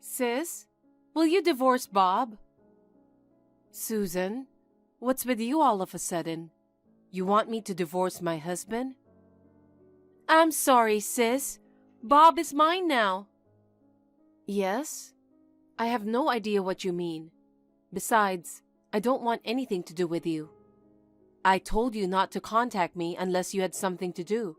Sis, will you divorce Bob? Susan, what's with you all of a sudden? You want me to divorce my husband? I'm sorry, sis. Bob is mine now. Yes? I have no idea what you mean. Besides, I don't want anything to do with you. I told you not to contact me unless you had something to do.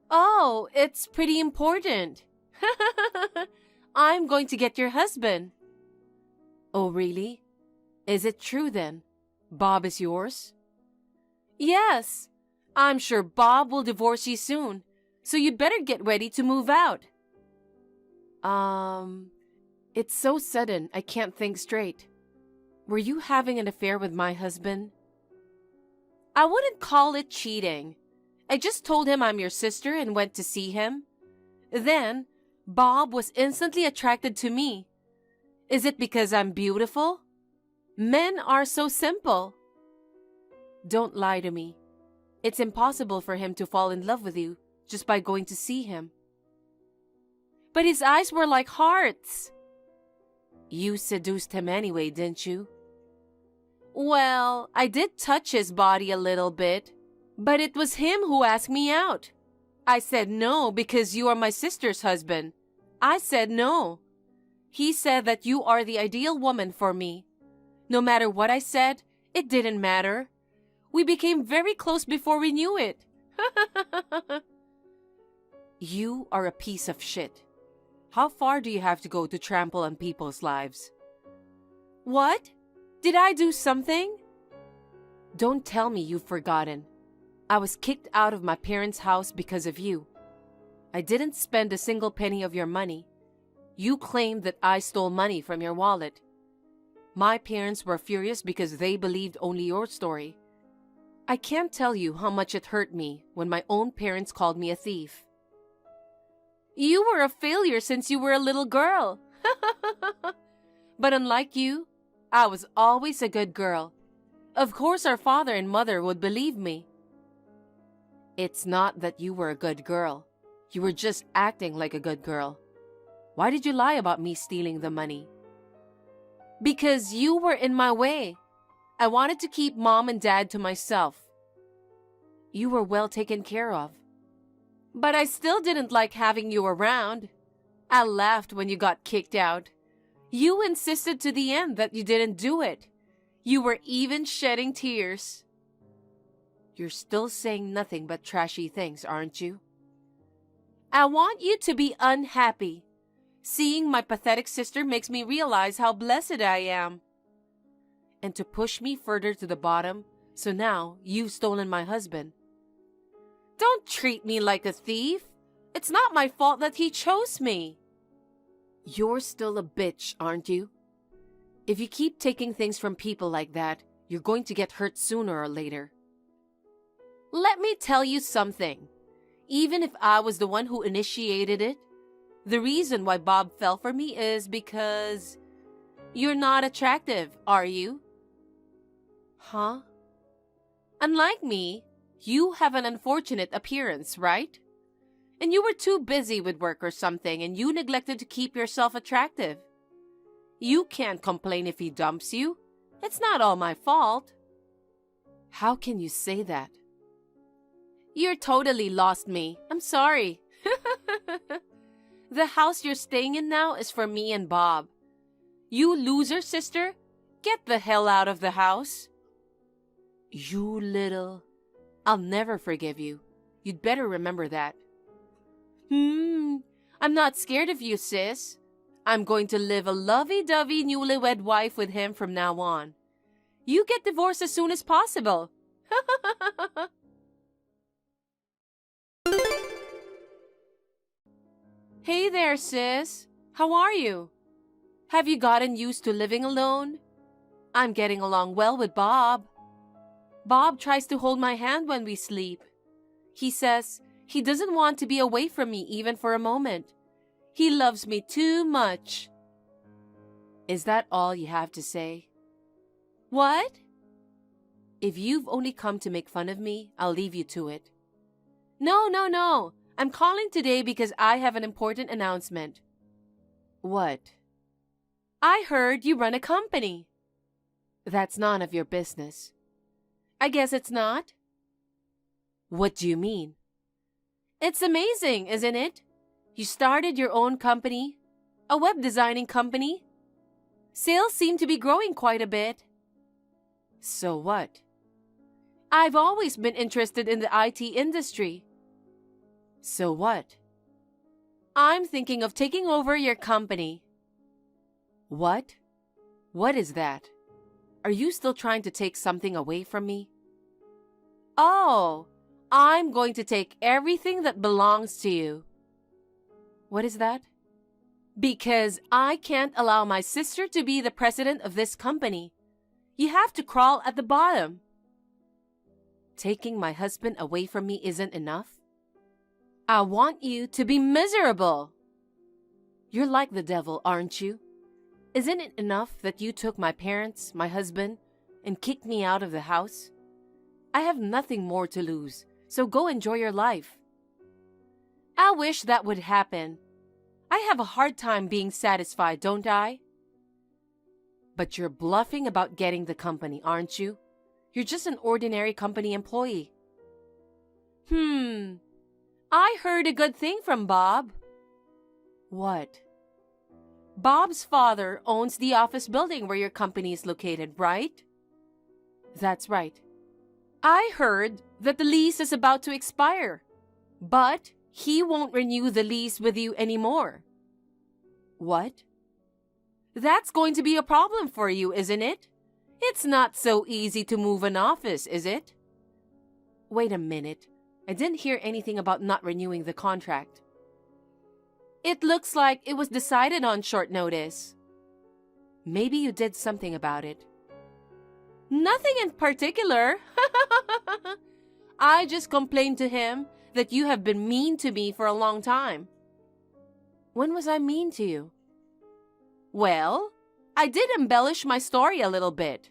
Oh, it's pretty important. I'm going to get your husband. Oh, really? Is it true then? Bob is yours? Yes. I'm sure Bob will divorce you soon, so you'd better get ready to move out. It's so sudden, I can't think straight. Were you having an affair with my husband? I wouldn't call it cheating. I just told him I'm your sister and went to see him. Then, Bob was instantly attracted to me. Is it because I'm beautiful? Men are so simple. Don't lie to me. It's impossible for him to fall in love with you just by going to see him. But his eyes were like hearts. You seduced him anyway, didn't you? Well, I did touch his body a little bit, but it was him who asked me out. I said no because you are my sister's husband. I said no. He said that you are the ideal woman for me. No matter what I said, it didn't matter. We became very close before we knew it. You are a piece of shit. How far do you have to go to trample on people's lives? What? Did I do something? Don't tell me you've forgotten. I was kicked out of my parents' house because of you. I didn't spend a single penny of your money. You claimed that I stole money from your wallet. My parents were furious because they believed only your story. I can't tell you how much it hurt me when my own parents called me a thief. You were a failure since you were a little girl. But unlike you, I was always a good girl. Of course our father and mother would believe me. It's not that you were a good girl. You were just acting like a good girl. Why did you lie about me stealing the money? Because you were in my way. I wanted to keep Mom and Dad to myself. You were well taken care of. But I still didn't like having you around. I laughed when you got kicked out. You insisted to the end that you didn't do it. You were even shedding tears. You're still saying nothing but trashy things, aren't you? I want you to be unhappy. Seeing my pathetic sister makes me realize how blessed I am. And to push me further to the bottom, so now you've stolen my husband. Don't treat me like a thief. It's not my fault that he chose me. You're still a bitch, aren't you? If you keep taking things from people like that, you're going to get hurt sooner or later. Let me tell you something. Even if I was the one who initiated it, the reason why Bob fell for me is because you're not attractive, are you? Huh? Unlike me, you have an unfortunate appearance, right? And you were too busy with work or something and you neglected to keep yourself attractive. You can't complain if he dumps you. It's not all my fault. How can you say that? You're totally lost me. I'm sorry. The house you're staying in now is for me and Bob. You loser, sister. Get the hell out of the house. You little... I'll never forgive you. You'd better remember that. I'm not scared of you, sis. I'm going to live a lovey-dovey newlywed wife with him from now on. You get divorced as soon as possible. Hey there, sis. How are you? Have you gotten used to living alone? I'm getting along well with Bob. Bob tries to hold my hand when we sleep. He says he doesn't want to be away from me even for a moment. He loves me too much. Is that all you have to say? What? If you've only come to make fun of me, I'll leave you to it. No. I'm calling today because I have an important announcement. What? I heard you run a company. That's none of your business. I guess it's not. What do you mean? It's amazing, isn't it? You started your own company, a web designing company. Sales seem to be growing quite a bit. So what? I've always been interested in the IT industry. So what? I'm thinking of taking over your company. What? What is that? Are you still trying to take something away from me? Oh, I'm going to take everything that belongs to you. What is that? Because I can't allow my sister to be the president of this company. You have to crawl at the bottom. Taking my husband away from me isn't enough? I want you to be miserable. You're like the devil, aren't you? Isn't it enough that you took my parents, my husband, and kicked me out of the house? I have nothing more to lose, so go enjoy your life. I wish that would happen. I have a hard time being satisfied, don't I? But you're bluffing about getting the company, aren't you? You're just an ordinary company employee. I heard a good thing from Bob. What? Bob's father owns the office building where your company is located, right? That's right. I heard that the lease is about to expire, but he won't renew the lease with you anymore. What? That's going to be a problem for you, isn't it? It's not so easy to move an office, is it? Wait a minute. I didn't hear anything about not renewing the contract. It looks like it was decided on short notice. Maybe you did something about it. Nothing in particular. I just complained to him that you have been mean to me for a long time. When was I mean to you? Well, I did embellish my story a little bit.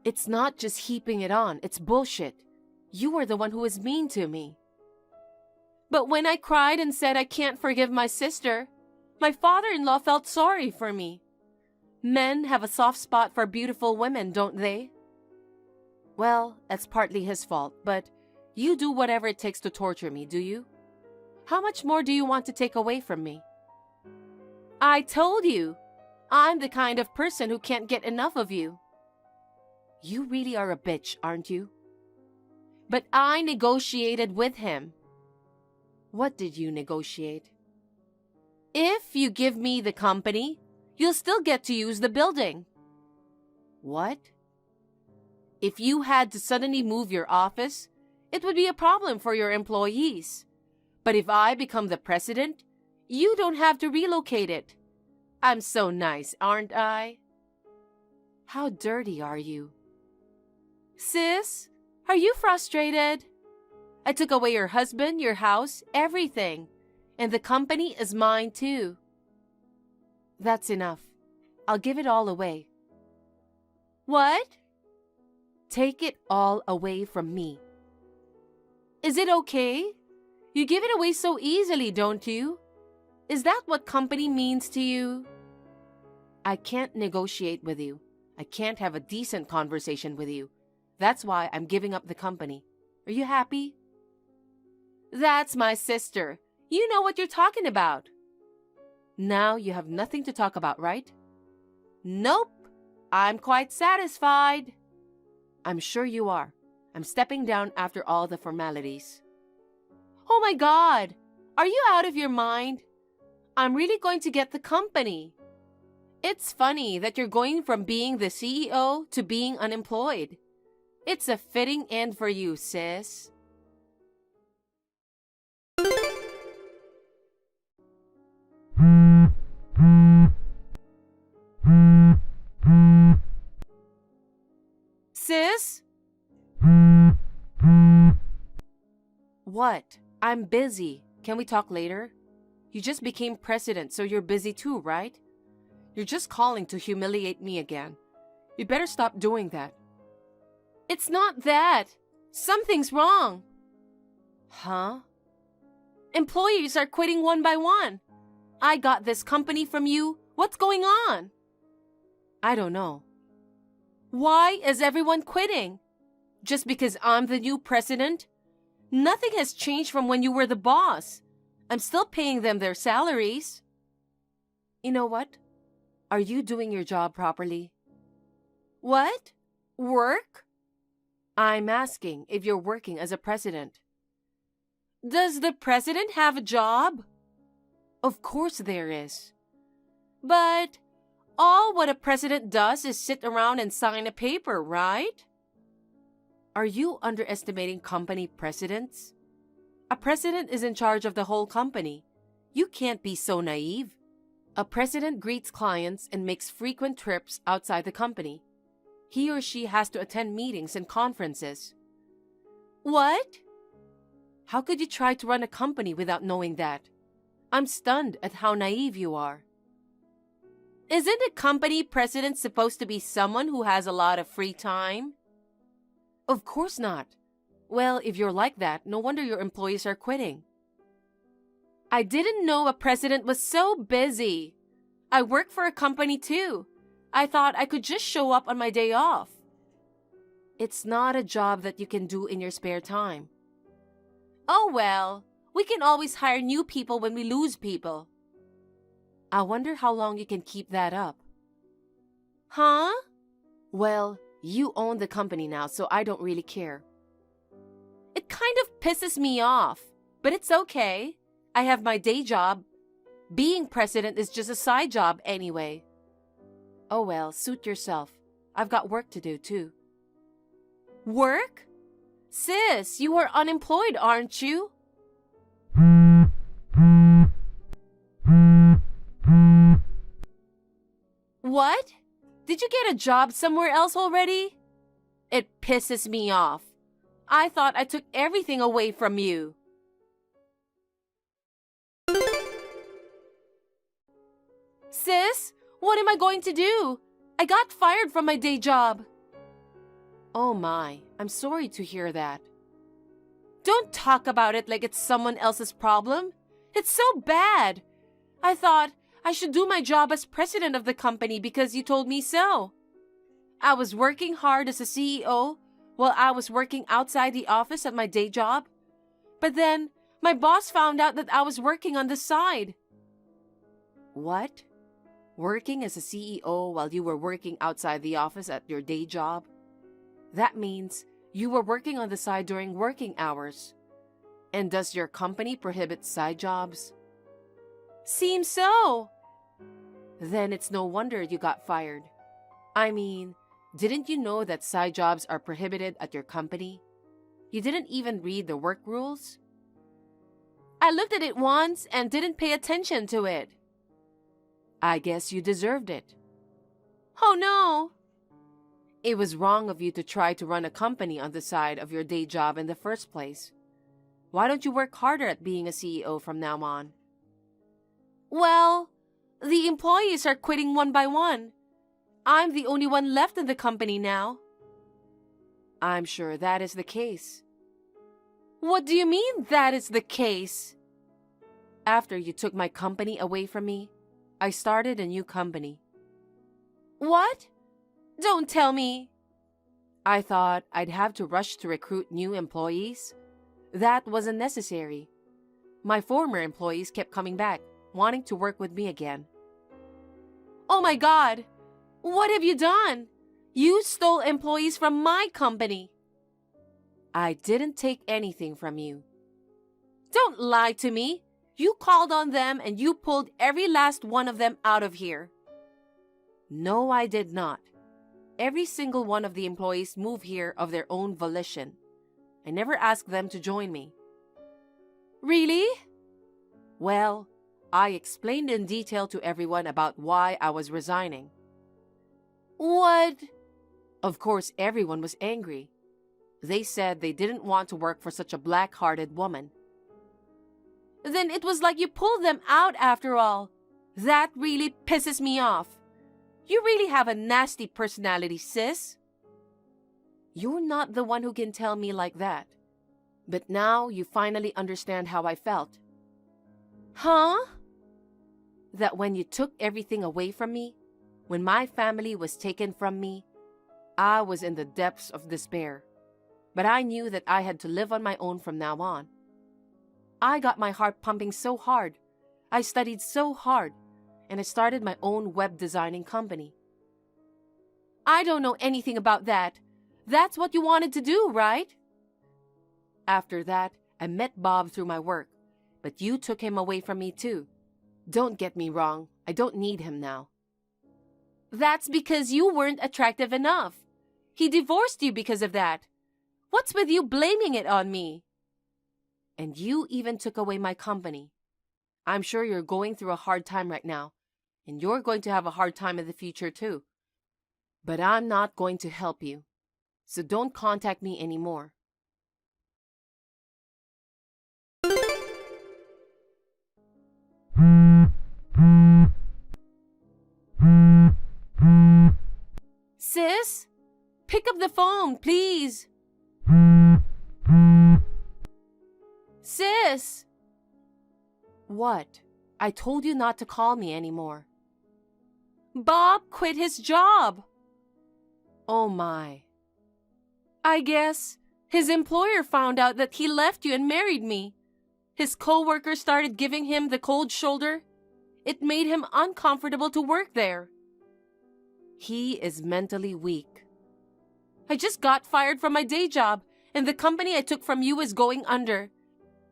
It's not just heaping it on, it's bullshit. You were the one who was mean to me. But when I cried and said I can't forgive my sister, my father-in-law felt sorry for me. Men have a soft spot for beautiful women, don't they? Well, that's partly his fault, but you do whatever it takes to torture me, do you? How much more do you want to take away from me? I told you, I'm the kind of person who can't get enough of you. You really are a bitch, aren't you? But I negotiated with him. What did you negotiate? If you give me the company, you'll still get to use the building. What? If you had to suddenly move your office, it would be a problem for your employees. But if I become the president, you don't have to relocate it. I'm so nice, aren't I? How dirty are you? Sis, are you frustrated? I took away your husband, your house, everything. And the company is mine too. That's enough. I'll give it all away. What? Take it all away from me. Is it okay? You give it away so easily, don't you? Is that what company means to you? I can't negotiate with you. I can't have a decent conversation with you. That's why I'm giving up the company. Are you happy? That's my sister. You know what you're talking about. Now you have nothing to talk about, right? Nope. I'm quite satisfied. I'm sure you are. I'm stepping down after all the formalities. Oh my God! Are you out of your mind? I'm really going to get the company. It's funny that you're going from being the CEO to being unemployed. It's a fitting end for you, sis. Sis? What? I'm busy. Can we talk later? You just became president, so you're busy too, right? You're just calling to humiliate me again. You better stop doing that. It's not that. Something's wrong. Huh? Employees are quitting one by one. I got this company from you. What's going on? I don't know. Why is everyone quitting? Just because I'm the new president? Nothing has changed from when you were the boss. I'm still paying them their salaries. You know what? Are you doing your job properly? What? Work? I'm asking if you're working as a president. Does the president have a job? Of course there is. But all what a president does is sit around and sign a paper, right? Are you underestimating company presidents? A president is in charge of the whole company. You can't be so naive. A president greets clients and makes frequent trips outside the company. He or she has to attend meetings and conferences. What? How could you try to run a company without knowing that? I'm stunned at how naive you are. Isn't a company president supposed to be someone who has a lot of free time? Of course not. Well, if you're like that, no wonder your employees are quitting. I didn't know a president was so busy. I work for a company too. I thought I could just show up on my day off. It's not a job that you can do in your spare time. Oh well, we can always hire new people when we lose people. I wonder how long you can keep that up. Huh? Well, you own the company now, so I don't really care. It kind of pisses me off, but it's okay. I have my day job. Being president is just a side job anyway. Oh well, suit yourself. I've got work to do too. Work? Sis, you are unemployed, aren't you? What? Did you get a job somewhere else already? It pisses me off. I thought I took everything away from you. Sis, what am I going to do? I got fired from my day job. Oh my, I'm sorry to hear that. Don't talk about it like it's someone else's problem. It's so bad. I thought I should do my job as president of the company because you told me so. I was working hard as a CEO while I was working outside the office at my day job. But then my boss found out that I was working on the side. What? Working as a CEO while you were working outside the office at your day job? That means you were working on the side during working hours. And does your company prohibit side jobs? Seems so. Then it's no wonder you got fired. I mean, didn't you know that side jobs are prohibited at your company? You didn't even read the work rules? I looked at it once and didn't pay attention to it. I guess you deserved it. Oh no! It was wrong of you to try to run a company on the side of your day job in the first place. Why don't you work harder at being a CEO from now on? Well, the employees are quitting one by one. I'm the only one left in the company now. I'm sure that is the case. What do you mean that is the case? After you took my company away from me, I started a new company. What? Don't tell me. I thought I'd have to rush to recruit new employees. That wasn't necessary. My former employees kept coming back, wanting to work with me again. Oh my God! What have you done? You stole employees from my company. I didn't take anything from you. Don't lie to me. You called on them and you pulled every last one of them out of here. No, I did not. Every single one of the employees moved here of their own volition. I never asked them to join me. Really? Well, I explained in detail to everyone about why I was resigning. What? Of course, everyone was angry. They said they didn't want to work for such a black-hearted woman. Then it was like you pulled them out after all. That really pisses me off. You really have a nasty personality, sis. You're not the one who can tell me like that. But now you finally understand how I felt. Huh? that when you took everything away from me, when my family was taken from me, I was in the depths of despair. But I knew that I had to live on my own from now on. I got my heart pumping so hard. I studied so hard, and I started my own web designing company. I don't know anything about that. That's what you wanted to do, right? After that, I met Bob through my work, but you took him away from me too. Don't get me wrong, I don't need him now. That's because you weren't attractive enough. He divorced you because of that. What's with you blaming it on me? And you even took away my company. I'm sure you're going through a hard time right now, and you're going to have a hard time in the future too. But I'm not going to help you, so don't contact me anymore. Sis, pick up the phone, please. Sis! What? I told you not to call me anymore. Bob quit his job. Oh my. I guess his employer found out that he left you and married me. His co-worker started giving him the cold shoulder. It made him uncomfortable to work there. He is mentally weak. I just got fired from my day job, and the company I took from you is going under.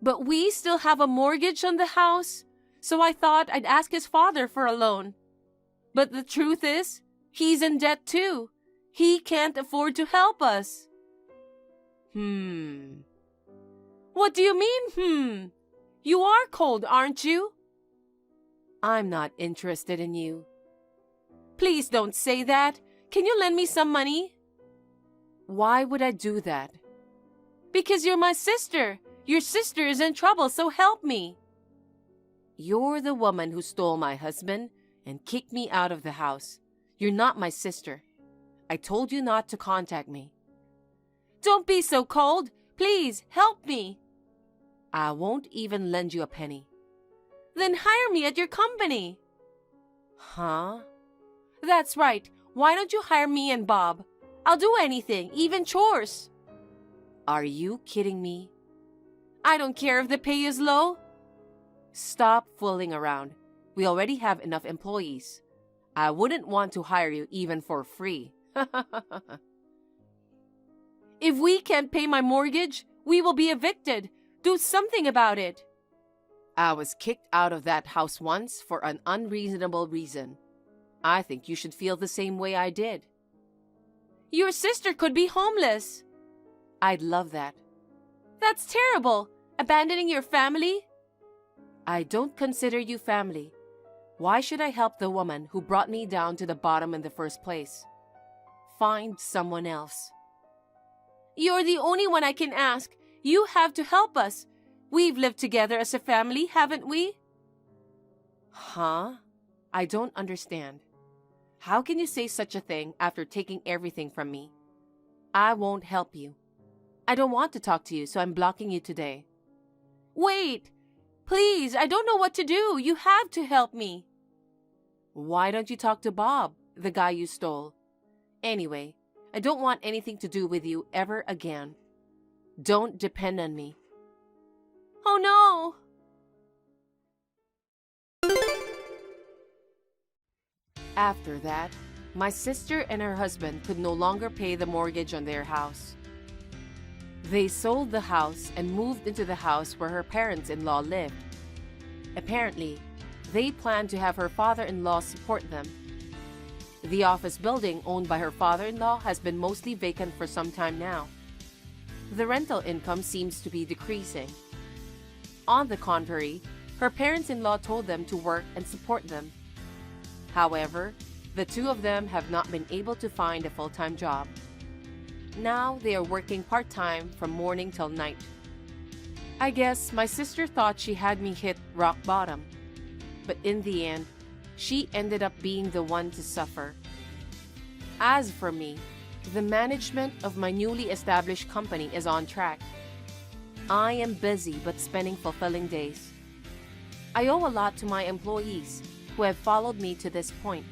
But we still have a mortgage on the house, so I thought I'd ask his father for a loan. But the truth is, he's in debt too. He can't afford to help us. What do you mean, You are cold, aren't you? I'm not interested in you. Please don't say that. Can you lend me some money? Why would I do that? Because you're my sister. Your sister is in trouble, so help me. You're the woman who stole my husband and kicked me out of the house. You're not my sister. I told you not to contact me. Don't be so cold. Please, help me. I won't even lend you a penny. Then hire me at your company. Huh? That's right. Why don't you hire me and Bob? I'll do anything, even chores. Are you kidding me? I don't care if the pay is low. Stop fooling around. We already have enough employees. I wouldn't want to hire you even for free. If we can't pay my mortgage, we will be evicted. Do something about it. I was kicked out of that house once for an unreasonable reason. I think you should feel the same way I did. Your sister could be homeless. I'd love that. That's terrible. Abandoning your family? I don't consider you family. Why should I help the woman who brought me down to the bottom in the first place? Find someone else. You're the only one I can ask. You have to help us. We've lived together as a family, haven't we? Huh? I don't understand. How can you say such a thing after taking everything from me? I won't help you. I don't want to talk to you, so I'm blocking you today. Wait! Please, I don't know what to do. You have to help me. Why don't you talk to Bob, the guy you stole? Anyway, I don't want anything to do with you ever again. Don't depend on me. Oh no! After that, my sister and her husband could no longer pay the mortgage on their house. They sold the house and moved into the house where her parents-in-law lived. Apparently, they planned to have her father-in-law support them. The office building owned by her father-in-law has been mostly vacant for some time now. The rental income seems to be decreasing. On the contrary, her parents-in-law told them to work and support them. However, the two of them have not been able to find a full-time job. Now they are working part-time from morning till night. I guess my sister thought she had me hit rock bottom. But in the end, she ended up being the one to suffer. As for me, the management of my newly established company is on track. I am busy but spending fulfilling days. I owe a lot to my employees, who have followed me to this point.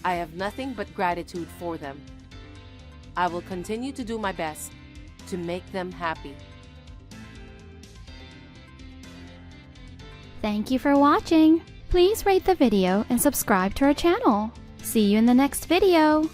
I have nothing but gratitude for them. I will continue to do my best to make them happy. Thank you for watching. Please rate the video and subscribe to our channel. See you in the next video.